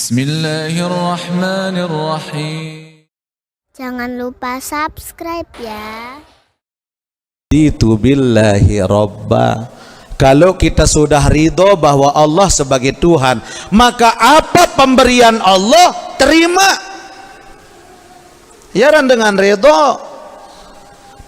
Bismillahirrahmanirrahim. Jangan lupa subscribe ya. Itu billahi robba. Kalau kita sudah ridho bahwa Allah sebagai Tuhan, maka apa pemberian Allah terima. Ya kan dengan ridho.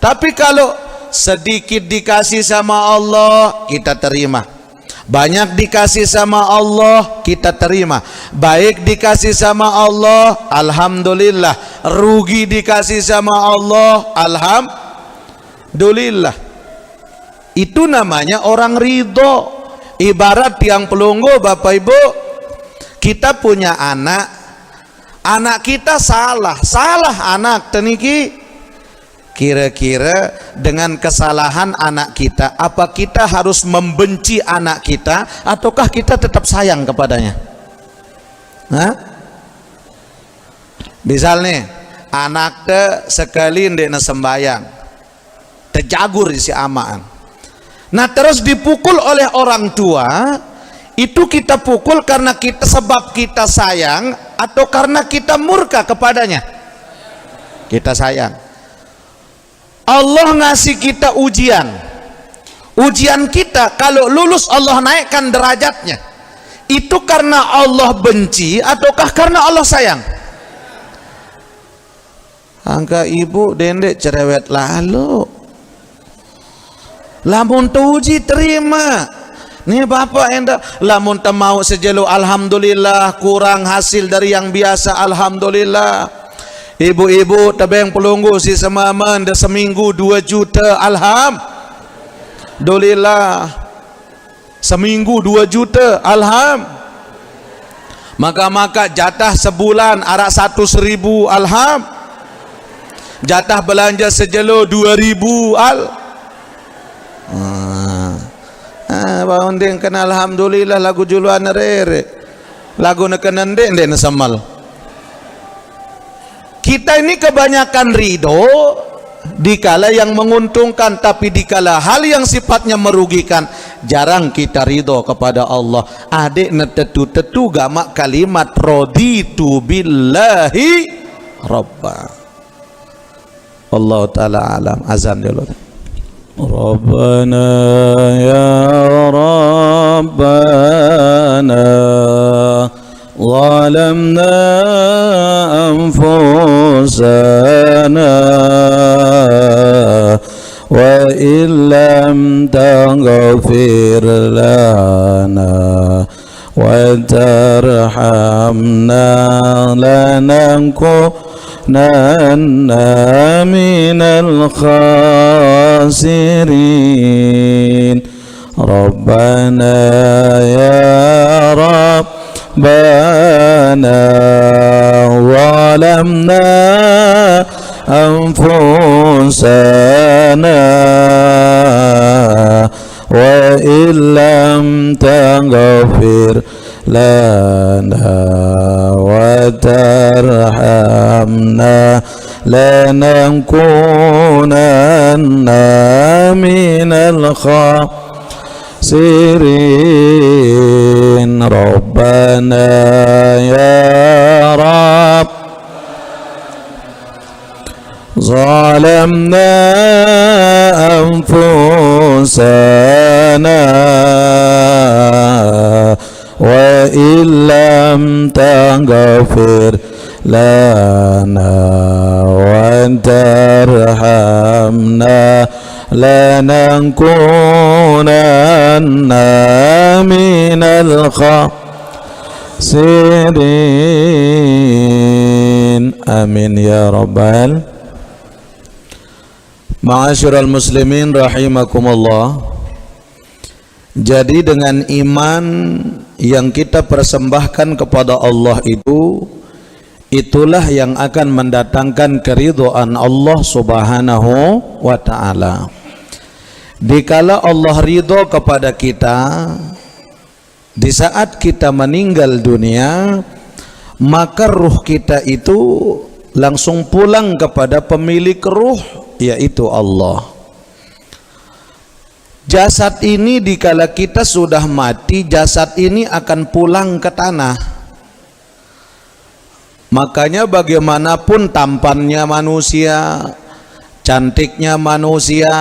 Tapi kalau sedikit dikasih sama Allah, kita terima. Banyak dikasih sama Allah, kita terima. Baik dikasih sama Allah, alhamdulillah. Rugi dikasih sama Allah, alhamdulillah. Itu namanya orang ridho. Ibarat tiang pelunggu, Bapak Ibu. Kita punya anak, anak kita salah anak teniki. Kira-kira dengan kesalahan anak kita, apa kita harus membenci anak kita ataukah kita tetap sayang kepadanya? Hah? Misalnya anak te sekali ndekna sembayang, terjagur si amaan. Nah terus dipukul oleh orang tua, itu kita pukul karena kita sebab kita sayang atau karena kita murka kepadanya? Kita sayang. Allah ngasih kita ujian. Ujian kita kalau lulus Allah naikkan derajatnya. Itu karena Allah benci ataukah karena Allah sayang? Angka ibu dendek cerewet lalu. Lamun uji terima. Nih bapak endak lamun mau sejelo alhamdulillah, kurang hasil dari yang biasa alhamdulillah. Ibu-ibu tebeng pelunggu si semaman dah seminggu 2 juta alhamdulillah. Seminggu 2 juta maka jatah sebulan arak 100.000 jatah belanja sejelo 2.000 baundeng kena alhamdulillah lagu juluan rere lagu neken ndek semal. Kita ini kebanyakan ridho dikala yang menguntungkan, tapi dikala hal yang sifatnya merugikan jarang kita ridho kepada Allah. Adik netetu gamak kalimat raditu billahi robba. Allah taala alam. Azan dulu. Rabbana ya Rabbana ظلمنا أنفسنا وإن لم تغفر لنا وترحمنا لنكونن من الخاسرين ربنا يا رب ربنا ظلمنا أنفسنا وإن لم تغفر لنا وترحمنا لنكونن من الخاسرين ربنا يا رب ظلمنا أنفسنا وإن لم تغفر لنا وترحمنا لنكونن من الخاسرين آمين يا رب Ma'asyiral muslimin rahimakumullah. Jadi dengan iman yang kita persembahkan kepada Allah itu, itulah yang akan mendatangkan keridhaan Allah subhanahu wa ta'ala. Dikala Allah ridho kepada kita, di saat kita meninggal dunia, maka ruh kita itu langsung pulang kepada pemilik ruh, yaitu Allah. Jasad ini dikala kita sudah mati, jasad ini akan pulang ke tanah. Makanya bagaimanapun tampannya manusia, cantiknya manusia,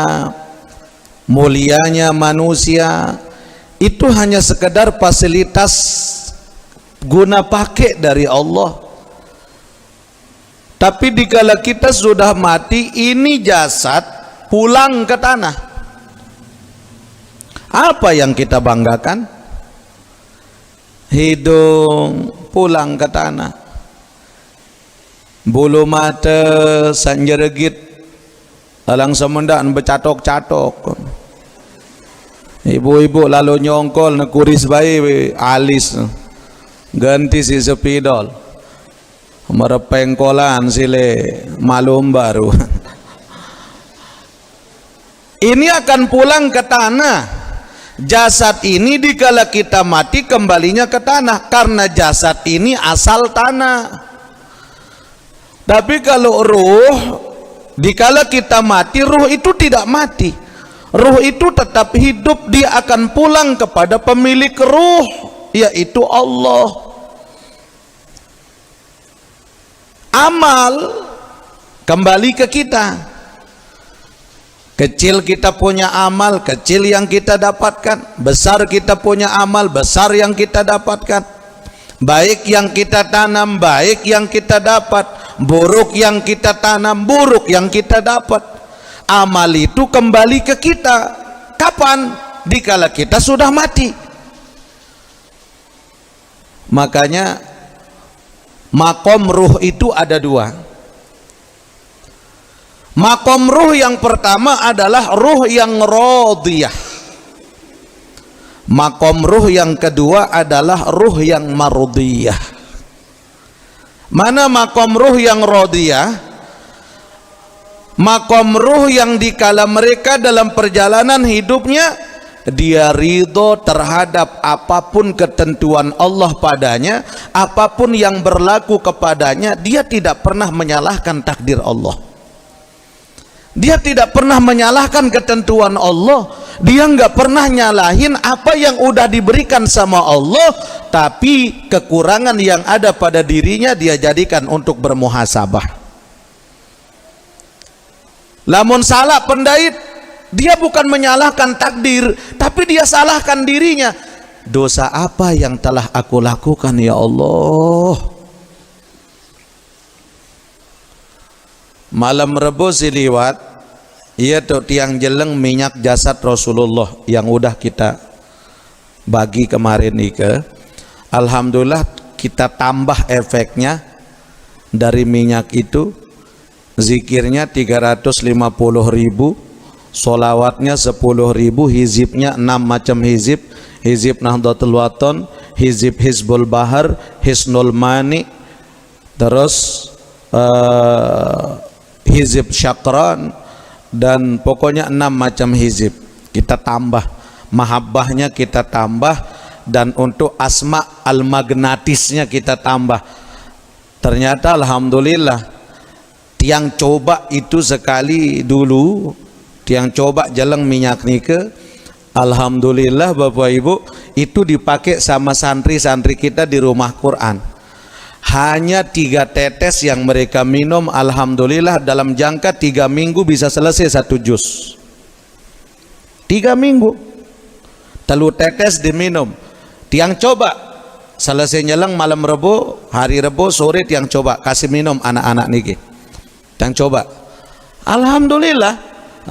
mulianya manusia, itu hanya sekedar fasilitas guna pakai dari Allah. Tapi dikala kita sudah mati, ini jasad pulang ke tanah. Apa yang kita banggakan? Hidung pulang ke tanah, bulu mata sanjeregit alang semendak bercatok-catok, ibu-ibu lalu nyongkol nekuris bayi alis ganti si sepidol merepengkolan sile malum baru. Ini akan pulang ke tanah. Jasad ini dikala kita mati kembalinya ke tanah, karena jasad ini asal tanah. Tapi kalau ruh, dikala kita mati, ruh itu tidak mati. Ruh itu tetap hidup, dia akan pulang kepada pemilik ruh, yaitu Allah. Amal kembali ke kita. Kecil kita punya amal, kecil yang kita dapatkan. Besar kita punya amal, besar yang kita dapatkan. Baik yang kita tanam, baik yang kita dapat. Buruk yang kita tanam, buruk yang kita dapat. Amal itu kembali ke kita. Kapan? Dikala kita sudah mati. Makanya makom ruh itu ada dua. Makom ruh yang pertama adalah ruh yang radiyah. Makom ruh yang kedua adalah ruh yang mardiyah. Mana makom ruh yang radiyah? Makom ruh yang dikala mereka dalam perjalanan hidupnya, dia ridho terhadap apapun ketentuan Allah padanya, apapun yang berlaku kepadanya, dia tidak pernah menyalahkan takdir Allah. Dia tidak pernah menyalahkan ketentuan Allah. Dia nggak pernah nyalahin apa yang udah diberikan sama Allah, tapi kekurangan yang ada pada dirinya dia jadikan untuk bermuhasabah. Lamun salah pendait, dia bukan menyalahkan takdir, tapi dia salahkan dirinya. Dosa apa yang telah aku lakukan ya Allah? Malam Rebo siliwat, iya tuh tiang jeleng minyak jasad Rasulullah yang udah kita bagi kemarin nih. Alhamdulillah kita tambah efeknya dari minyak itu. Zikirnya 350.000, solawatnya 10.000, hizibnya 6 macam hizib. Hizib Nahdlatul Wathon, hizib Hizbul Bahar, Hisnul Mani, terus hizib Syakran, dan pokoknya 6 macam hizib kita tambah, mahabbahnya kita tambah, dan untuk asma al-magnatisnya kita tambah. Ternyata alhamdulillah tiang coba itu sekali dulu, tiang coba jeleng minyak nike, alhamdulillah Bapak Ibu, itu dipakai sama santri-santri kita di rumah Quran. Hanya 3 tetes yang mereka minum, alhamdulillah dalam jangka 3 minggu bisa selesai 1 juz. 3 minggu 3 tetes diminum. Tiang coba selesai nyeleng malam Rebo, hari Rebo sore tiang coba kasih minum anak-anak niki. Tiang coba, alhamdulillah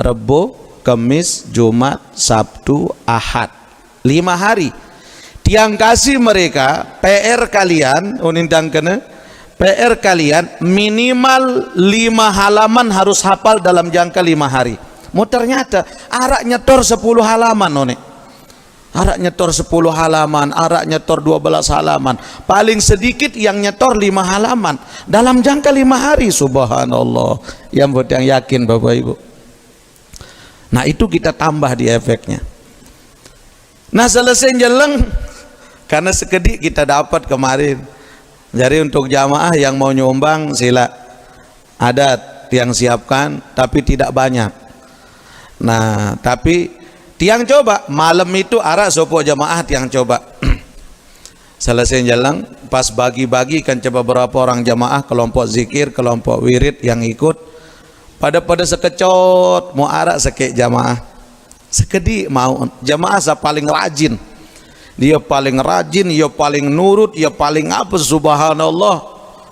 Rebo, Kamis, Jumat, Sabtu, Ahad, 5 hari. Tiang kasih mereka PR kalian, unindang kena PR kalian minimal 5 halaman harus hafal dalam jangka 5 hari. Mau ternyata arak nyetor 10 halaman none. Arak nyetor 10 halaman, arak nyetor 12 halaman. Paling sedikit yang nyetor 5 halaman dalam jangka 5 hari. Subhanallah. Yang buat yang yakin Bapak Ibu. Nah itu kita tambah di efeknya. Nah selesai jeleng, karena sekedik kita dapat kemarin. Jadi untuk jamaah yang mau nyumbang sila, ada yang siapkan tapi tidak banyak. Nah tapi tiang coba malam itu arak sopo jamaah tiang coba. Selesai jalan, pas bagi-bagi kan coba berapa orang jamaah, kelompok zikir, kelompok wirid yang ikut, pada sekecot mau arak sekek jamaah, sekedi mau jamaah saya paling rajin, dia paling rajin, dia paling nurut, dia paling apa, subhanallah,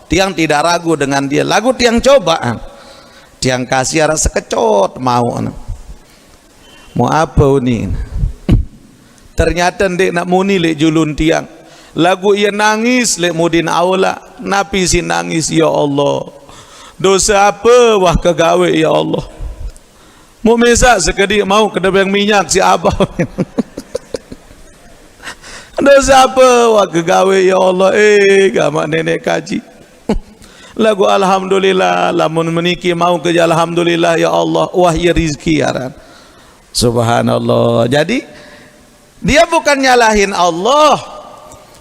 tiang tidak ragu dengan dia. Lagu tiang cobaan, tiang kasih arak sekecot mau apa ini, ternyata ndek nak muni lek julun tiang. Lagu ia nangis lek mudin aula, napi si nangis, ya Allah, dosa apa wah kegawe ya Allah. Mau mesak sekedi mau kedebeng minyak si abah. Dosa apa wah kegawe ya Allah, gamak nenek kaji. Lagu alhamdulillah, lamun meniki mau kerja alhamdulillah ya Allah, wah ya rizki aran. Subhanallah. Jadi dia bukan nyalahin Allah,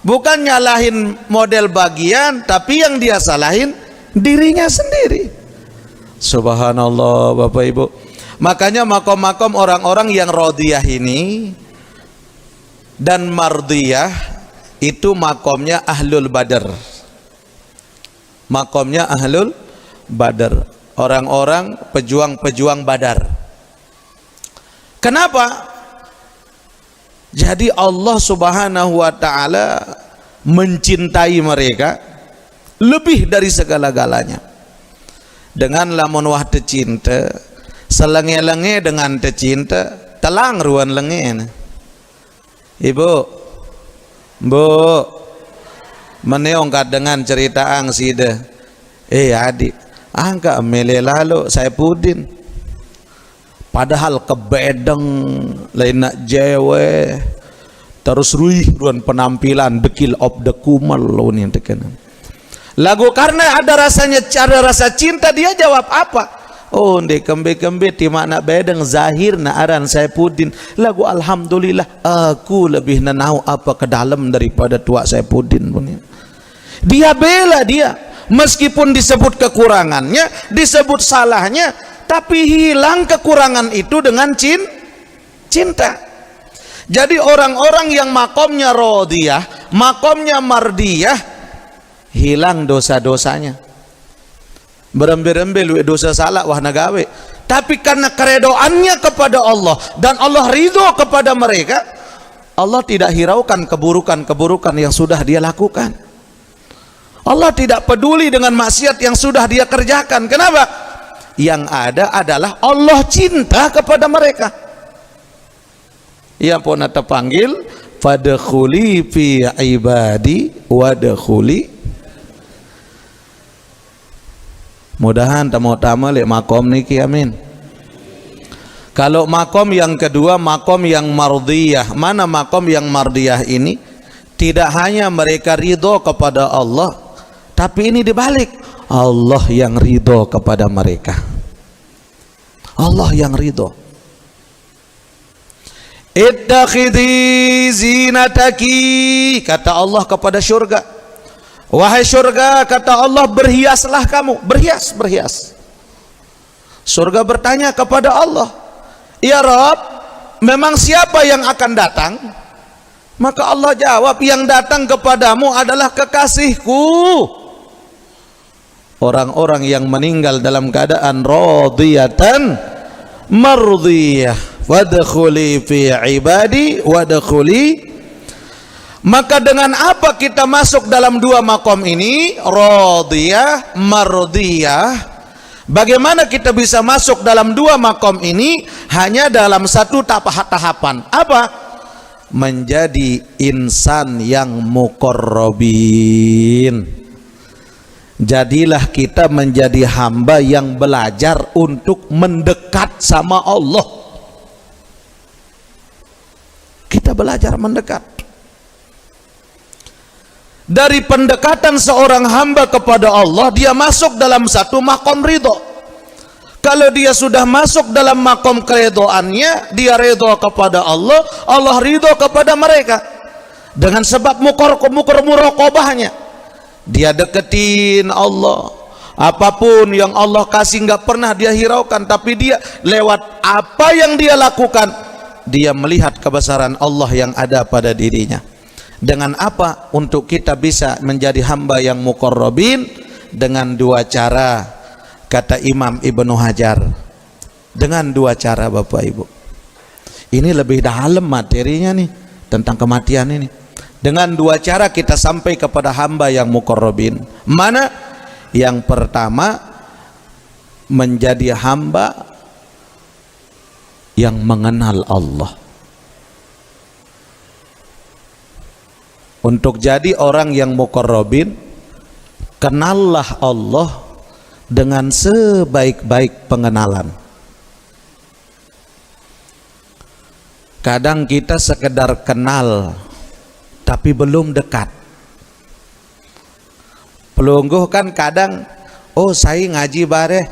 bukan nyalahin model bagian, tapi yang dia salahin dirinya sendiri. Subhanallah Bapak Ibu. Makanya makom-makom orang-orang yang radiyah ini dan mardiyah itu makomnya ahlul badar. Makomnya ahlul badar, orang-orang pejuang-pejuang badar. Kenapa? Jadi Allah subhanahu wa ta'ala mencintai mereka lebih dari segala-galanya. Dengan lamun wah tercinta, selenge-lenge dengan tercinta, telang ruan lenge. Ibu, bu, meneongkat dengan cerita angsida. Adik, angka mele lalu saya pudin. Padahal kebedeng lain nak jewe terus ruan penampilan bekil of the kumal lo nih tekenan lagu karena ada rasanya, cara rasa cinta. Dia jawab apa? Oh ndek kembe-kembe ti makna bedeng zahir na aran saya pudin. Lagu alhamdulillah aku lebih nenau apa ke dalam daripada tua saya pudin. Dia bela dia meskipun disebut kekurangannya, disebut salahnya, tapi hilang kekurangan itu dengan cinta. Jadi orang-orang yang makomnya radiyah, makomnya mardiyah, hilang dosa-dosanya. Berembe-rembe lu dosa salah wah nagawe. Tapi karena keredoannya kepada Allah dan Allah ridho kepada mereka, Allah tidak hiraukan keburukan-keburukan yang sudah dia lakukan. Allah tidak peduli dengan maksiat yang sudah dia kerjakan. Kenapa? Yang ada adalah Allah cinta kepada mereka. Yang pun terpanggil fadkhuli fi ibadi wadkhuli. Mudahan tamu-tamu lek makom niki, amin. Kalau makom yang kedua, makom yang mardiyah. Mana makom yang mardiyah ini? Tidak hanya mereka ridho kepada Allah, tapi ini dibalik, Allah yang ridho kepada mereka. Allah yang ridho. Ittakhidhi zinataki, kata Allah kepada syurga. Wahai syurga, kata Allah, berhiaslah kamu, berhias. Surga bertanya kepada Allah, ya Rabb, memang siapa yang akan datang? Maka Allah jawab, yang datang kepadamu adalah kekasihku. Orang-orang yang meninggal dalam keadaan radiyatan mardiyah, wadkhuli fi ibadi wadkhuli. Maka dengan apa kita masuk dalam dua makom ini, radiyah, mardiyah? Bagaimana kita bisa masuk dalam dua makom ini? Hanya dalam satu tahapan. Apa? Menjadi insan yang muqarrabin. Jadilah kita menjadi hamba yang belajar untuk mendekat sama Allah. Kita belajar mendekat. Dari pendekatan seorang hamba kepada Allah, dia masuk dalam satu makom ridho. Kalau dia sudah masuk dalam makom keridhoannya, dia ridho kepada Allah, Allah ridho kepada mereka. Dengan sebab muraqabahnya, dia deketin Allah. Apapun yang Allah kasih nggak pernah dia hiraukan, tapi dia lewat apa yang dia lakukan, dia melihat kebesaran Allah yang ada pada dirinya. Dengan apa untuk kita bisa menjadi hamba yang muqarrabin? Dengan dua cara, kata Imam Ibnu Hajar. Dengan dua cara Bapak Ibu. Ini lebih dalam materinya nih tentang kematian ini. Dengan dua cara kita sampai kepada hamba yang muqarrabin. Mana? Yang pertama, menjadi hamba yang mengenal Allah. Untuk jadi orang yang muqarrabin, kenallah Allah dengan sebaik-baik pengenalan. Kadang kita sekedar kenal tapi belum dekat. Pelungguh kan kadang, oh saya ngaji bareh,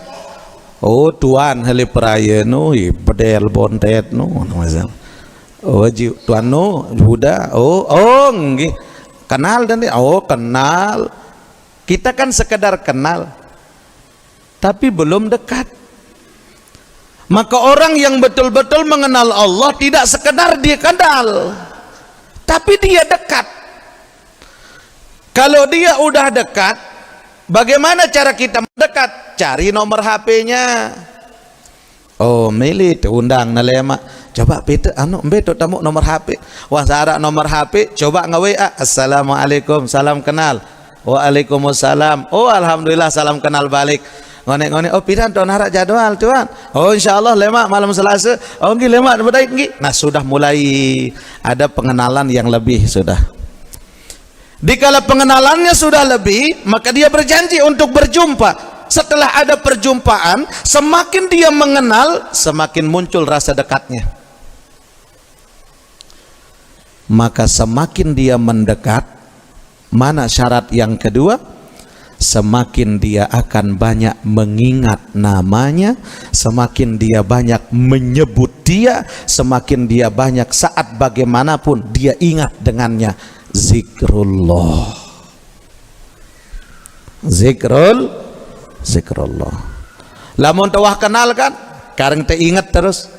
oh tuan heli peraya nu bedel bontet nu macam, oh tuan nu Buddha, oh nggih kenal dan oh kenal. Kita kan sekedar kenal tapi belum dekat. Maka orang yang betul-betul mengenal Allah tidak sekedar dia kenal, tapi dia dekat. Kalau dia udah dekat, bagaimana cara kita mendekat? Cari nomor HP-nya. Oh, milih undang nalema. Coba pita anu embe tamu nomor HP. Wah, syarat nomor HP, coba nge-WA. Assalamualaikum, salam kenal. Waalaikumsalam. Oh, alhamdulillah salam kenal balik. Ngonek-ngonek, oh pidan tuan harap jadwal tuan. Oh insyaallah lemak malam Selasa. Oh nggih lemak bedait nggih. Nah sudah mulai ada pengenalan yang lebih sudah. Dikala pengenalannya sudah lebih, maka dia berjanji untuk berjumpa. Setelah ada perjumpaan, semakin dia mengenal, semakin muncul rasa dekatnya. Maka semakin dia mendekat, mana syarat yang kedua? Semakin dia akan banyak mengingat namanya, semakin dia banyak menyebut dia, semakin dia banyak saat bagaimanapun dia ingat dengannya. Zikrullah, zikrullah. Lamun tawah kenal kan, kareng teh ingat terus.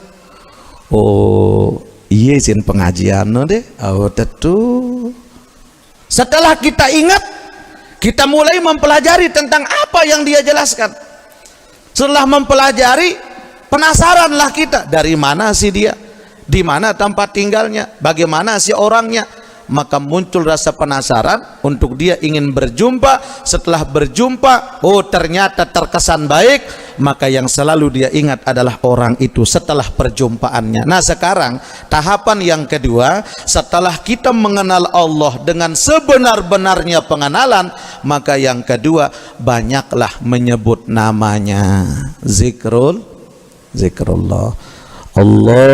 Oh iya izin pengajian deh. Oh tentu. Setelah kita ingat, kita mulai mempelajari tentang apa yang dia jelaskan. Setelah mempelajari, penasaranlah kita, dari mana sih dia, di mana tempat tinggalnya, bagaimana sih orangnya. Maka muncul rasa penasaran untuk dia ingin berjumpa. Setelah berjumpa, oh ternyata terkesan baik, maka yang selalu dia ingat adalah orang itu setelah perjumpaannya. Nah sekarang tahapan yang kedua, setelah kita mengenal Allah dengan sebenar-benarnya pengenalan, maka yang kedua, banyaklah menyebut namanya. Zikrullah. Allahu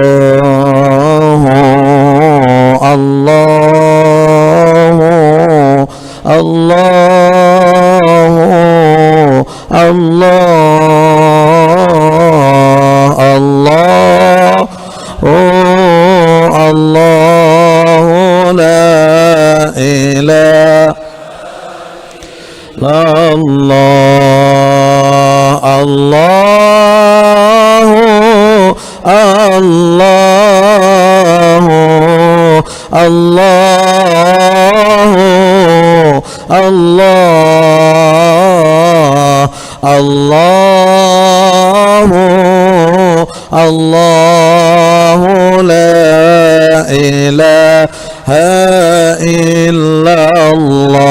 la ilaha illallah.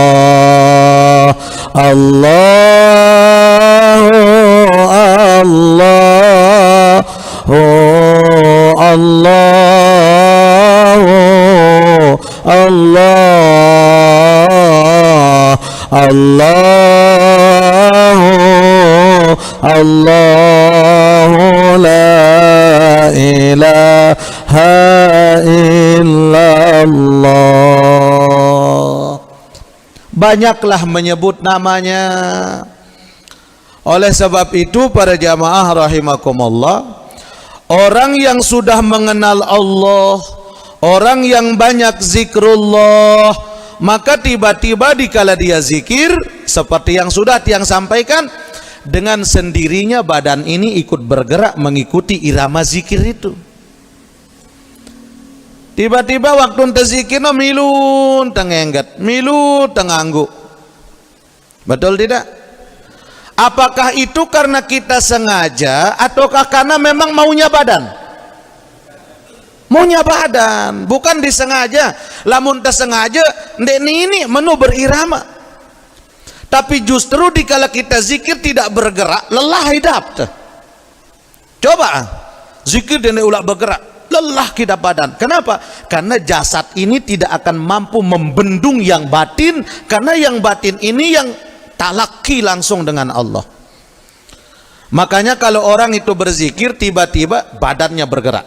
Allahu la ilaha illallah. Banyaklah menyebut namanya. Oleh sebab itu para jamaah rahimakumullah, orang yang sudah mengenal Allah, orang yang banyak zikrullah, maka tiba-tiba dikala dia zikir, seperti yang sudah tiang sampaikan, dengan sendirinya badan ini ikut bergerak mengikuti irama zikir itu. Tiba-tiba waktu ente zikir no milu tengengget, milu tenganggu. Betul tidak? Apakah itu karena kita sengaja ataukah karena memang maunya badan? Maunya badan, bukan disengaja. Lamun tersengaja, ndek ini menu berirama. Tapi justru dikala kita zikir tidak bergerak, lelah hidup. Coba zikir dan ulah bergerak, lelah kita badan. Kenapa? Karena jasad ini tidak akan mampu membendung yang batin, karena yang batin ini yang talaki langsung dengan Allah. Makanya kalau orang itu berzikir tiba-tiba badannya bergerak.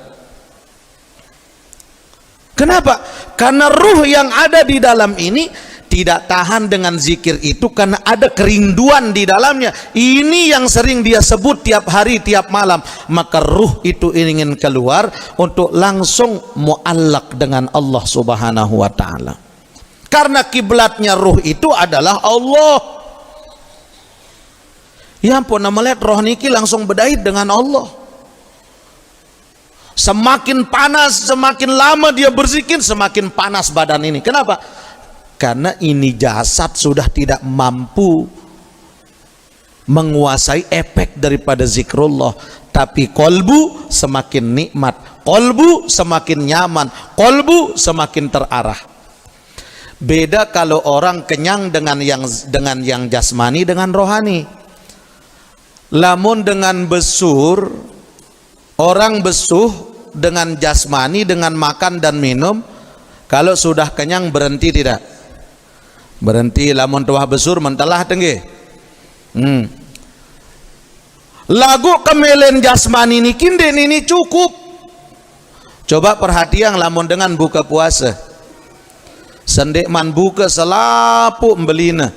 Kenapa? Karena ruh yang ada di dalam ini tidak tahan dengan zikir itu karena ada kerinduan di dalamnya. Ini yang sering dia sebut tiap hari, tiap malam. Maka ruh itu ingin keluar untuk langsung muallak dengan Allah Subhanahu wa ta'ala. Karena kiblatnya ruh itu adalah Allah. Ya ampun, melihat roh niki langsung berdait dengan Allah. Semakin panas, semakin lama dia berzikir, semakin panas badan ini. Kenapa? Karena ini jasad sudah tidak mampu menguasai efek daripada zikrullah. Tapi kolbu semakin nikmat, kolbu semakin nyaman, kolbu semakin terarah. Beda kalau orang kenyang dengan yang jasmani, dengan rohani. Lamun dengan besur, orang besuh dengan jasmani, dengan makan dan minum, kalau sudah kenyang berhenti tidak? Berhenti. Lamun tuah besur mentelah tengge. Lagu kemelen jasmani ini kinden ini cukup. Coba perhatian lamun dengan buka puasa. Sendek man buka selapuk belina,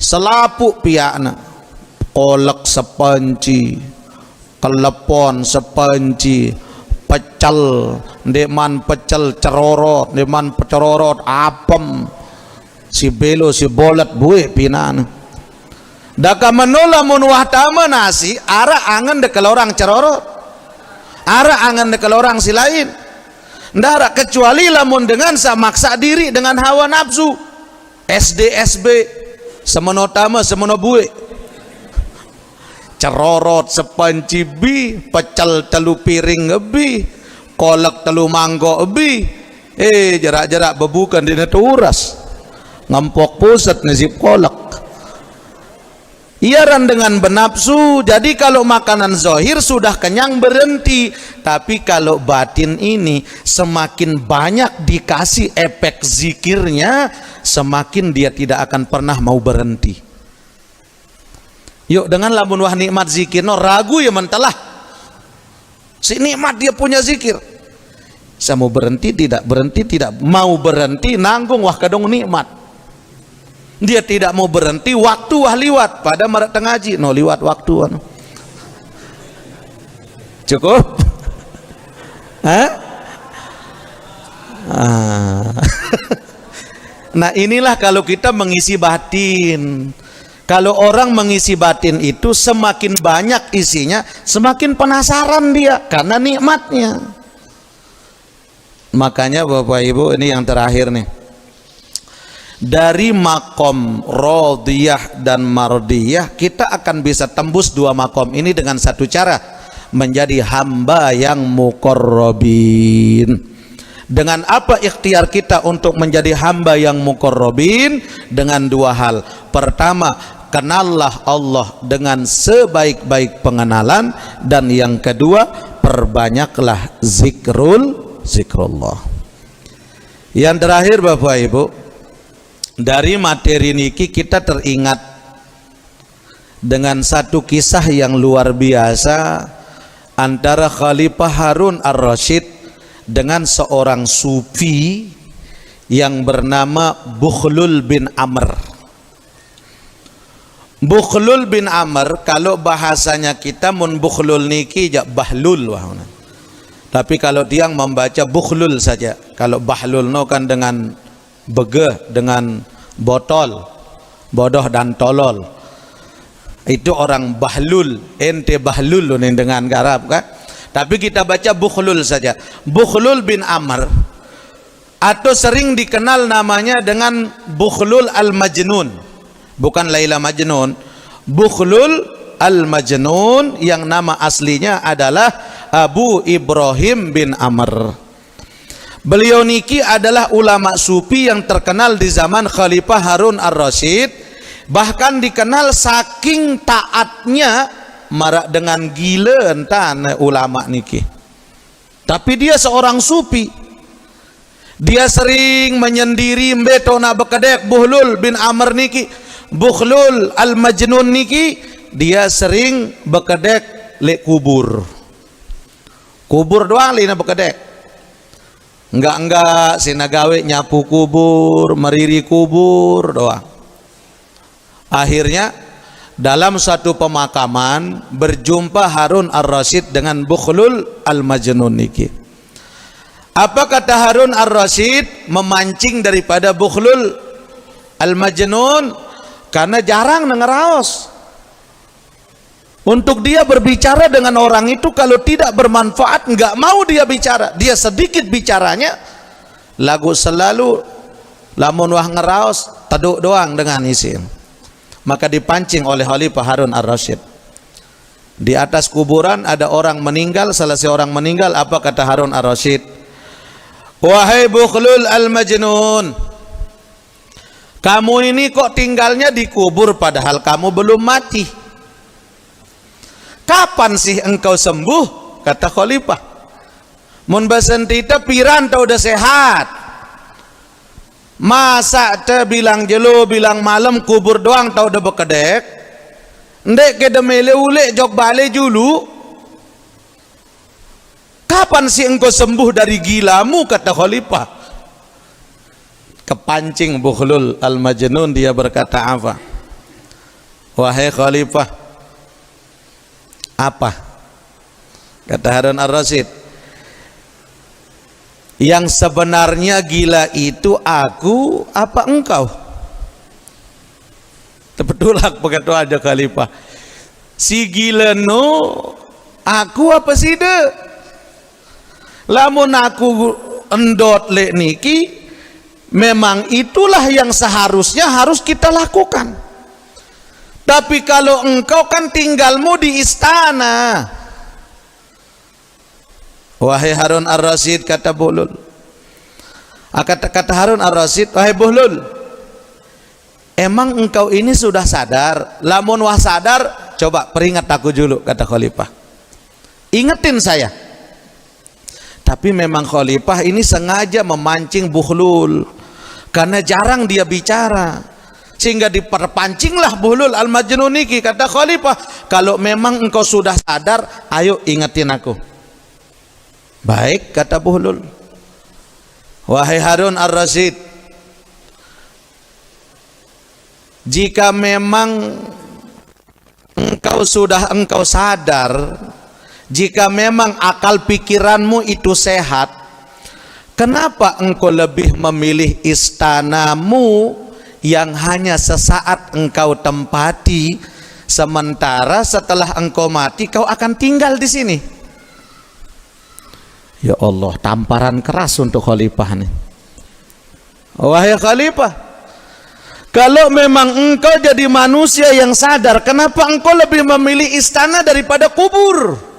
selapuk piakna, kolak sepanci, kelepon sepanci, pecel, deman pecel cerorot, deman cerorot apem, si belo si bolet buih pinan. Daka menula munwah tama nasi, ara angan dekal orang cerorot, ara angan dekal orang si lain. Ndara kecuali lamun dengan maksa diri dengan hawa nafsu, SDSB, semono tama semono buih. Cerorot sepanci bi, pecel telu piring ebi, kolak telu manggo ebi. Jarak-jarak bebukan di uras. Ngampok pusat nasib kolak. Iaran dengan benapsu. Jadi kalau makanan zohir sudah kenyang berhenti. Tapi kalau batin ini semakin banyak dikasih efek zikirnya, semakin dia tidak akan pernah mau berhenti. Yuk dengan lamun wah nikmat zikir no ragu ya mentelah. Si nikmat dia punya zikir. Saya mau berhenti tidak, berhenti tidak, mau berhenti nanggung wah kadang nikmat. Dia tidak mau berhenti, waktu wah liwat pada marak tengaji no liwat waktu anu. Cukup? Hah? Nah inilah kalau kita mengisi batin. Kalau orang mengisi batin itu semakin banyak isinya, semakin penasaran dia karena nikmatnya. Makanya Bapak Ibu, ini yang terakhir nih. Dari makom radiyah dan mardiyah kita akan bisa tembus dua makom ini dengan satu cara, menjadi hamba yang muqarrabin. Dengan apa ikhtiar kita untuk menjadi hamba yang muqarrabin? Dengan dua hal. Pertama, kenallah Allah dengan sebaik-baik pengenalan, dan yang kedua, perbanyaklah zikrullah. Yang terakhir Bapak Ibu, dari materi niki kita teringat dengan satu kisah yang luar biasa antara Khalifah Harun ar-Rasyid dengan seorang sufi yang bernama Bukhlul bin Amr. Bukhlul bin Amr, kalau bahasanya kita mun Bukhlul niki jak bahlul wah. Tapi kalau dia membaca Bukhlul saja. Kalau bahlul no kan dengan begeh, dengan botol, bodoh dan tolol. Itu orang bahlul, ente bahlul dengan Arab kan. tapi kita baca Bukhlul saja. Bukhlul bin Amr, atau sering dikenal namanya dengan Bukhlul al-Majnun, bukan Laila Majnun. Bukhlul al-Majnun yang nama aslinya adalah Abu Ibrahim bin Amr. Beliau niki adalah ulama sufi yang terkenal di zaman Khalifah Harun ar-Rasyid, bahkan dikenal saking taatnya marak dengan gila entan ulama niki. Tapi dia seorang sufi. Dia sering menyendiri betona bekedek Bukhlul bin Amr niki, Bukhlul al-Majnun niki, dia sering bekedek lek kubur. Kubur doang lina bekedek. Enggak sinagawe nyapu kubur, meriri kubur doang. Akhirnya dalam satu pemakaman berjumpa Harun ar-Rasyid dengan Bukhlul al-Majnun niki. Apa kata Harun ar-Rasyid? Memancing daripada Bukhlul al-Majnun, karena jarang ngeraos. Untuk dia berbicara dengan orang itu, kalau tidak bermanfaat nggak mau dia bicara. Dia sedikit bicaranya, lagu selalu lamun wah ngeraos taduk doang dengan isin. Maka dipancing oleh Khalifah Harun ar-Rasyid. Di atas kuburan ada orang meninggal, salah seorang meninggal. Apa kata Harun ar-Rasyid? Wahai Bukhlul al-Majnun, kamu ini kok tinggalnya di kubur padahal kamu belum mati. Kapan sih engkau sembuh? Kata Khalifah. Mun basentita piran tau udah sehat. Masa te bilang jelo bilang malam kubur doang tau udah bekedek. Ndek ke demele ule jok bale julu. Kapan sih engkau sembuh dari gilamu? Kata Khalifah. Kepancing Bukhlul al-Majnun, dia berkata apa? Wahai Khalifah, apa? Kata Harun ar-Rasyid, yang sebenarnya gila itu aku apa engkau? Tepetulak begitu aja Khalifah. Si gila no aku apa sih de? Lamun aku endot lek niki, memang itulah yang seharusnya harus kita lakukan. Tapi kalau engkau kan tinggalmu di istana. Wahai Harun ar-Rasyid, kata Bukhlul. Kata Harun ar-Rasyid, wahai Bukhlul, emang engkau ini sudah sadar? Lamun wah sadar, coba peringat aku dulu, kata Khalifah. Ingetin saya. Tapi memang Khalifah ini sengaja memancing Bukhlul, karena jarang dia bicara, sehingga diperpancinglah Bukhlul al-Majnun niki. Kata Khalifah, kalau memang engkau sudah sadar, ayo ingetin aku. Baik, kata Bukhlul. Wahai Harun ar-Rasyid, jika memang engkau sadar, jika memang akal pikiranmu itu sehat, kenapa engkau lebih memilih istanamu yang hanya sesaat engkau tempati, sementara setelah engkau mati kau akan tinggal di sini? Ya Allah, tamparan keras untuk Khalifah nih. Wahai Khalifah, kalau memang engkau jadi manusia yang sadar, kenapa engkau lebih memilih istana daripada kubur?